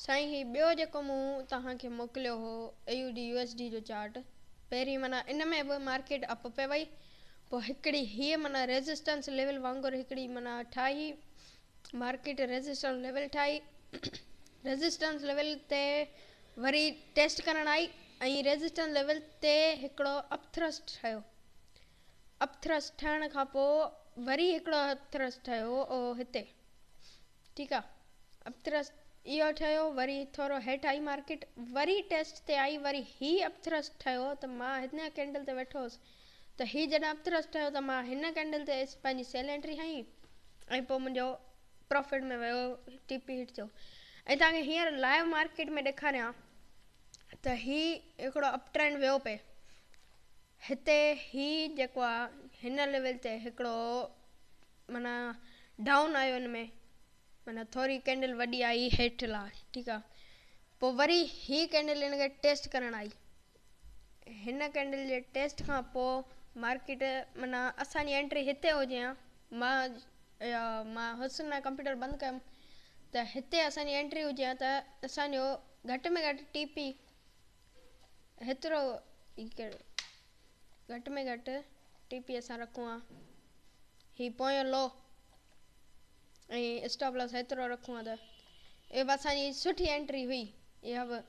साईं ही ॿियो जेको मूं तव्हांखे मोकिलियो हो AUD USD जो चार्ट पहिरीं माना इन में बि मार्केट अप पे वई पोइ हिकिड़ी हीअ माना रेजिस्टेंस लेवल वांगुरु हिकिड़ी माना ठाही मार्केट रेजिस्टेंस लेवल ठाही रेजिस्टेंस लेवल ते वरी टेस्ट करण आई ऐं रेजिस्टेंस लेवल ते हिकिड़ो अपथ्रस्ट ठहियो अपथ्रस्ट ठहण खां पोइ वरी हिकिड़ो अपथ्रस्ट ठहियो हिते ठीकु आहे अपथ्रस्ट इहो ठहियो वरी थोरो हेठि आई मार्केट वरी टेस्ट ते आई वरी ही अपथ्रस्ट ठहियो त मां हिन कैंडल ते वेठो हुउसि त ही जॾहिं अपथ्रस्ट ठहियो त मां हिन कैंडल ते पंहिंजी सेल एंट्री हई ऐं पोइ मुंहिंजो प्रॉफिट में वियो TP हिट थियो ऐं तव्हांखे हींअर लाइव मार्केट में ॾेखारियां त ही हिकिड़ो अप ट्रेंड वियो पिए हिते ही जेको आहे हिन लेवल ते हिकिड़ो माना डाउन आयो हिन में माना थोरी कैंडल वॾी आई हेठि लाइ ठीकु आहे पोइ वरी ही कैंडल हिनखे टेस्ट करणु आई हिन कैंडल जे टेस्ट खां पोइ मार्केट माना असांजी एंट्री हिते हुजे हा मां हुसन कंप्यूटर बंदि कयुमि त हिते असांजी एंट्री हुजे हा त असांजो घटि में घटि TP हेतिरो घटि में घटि TP असां रखूं हा ही पोयों लो ऐं स्टॉप लॉस हेतिरो रखूं हा त इहा बि असांजी सुठी एंट्री हुई इहा बि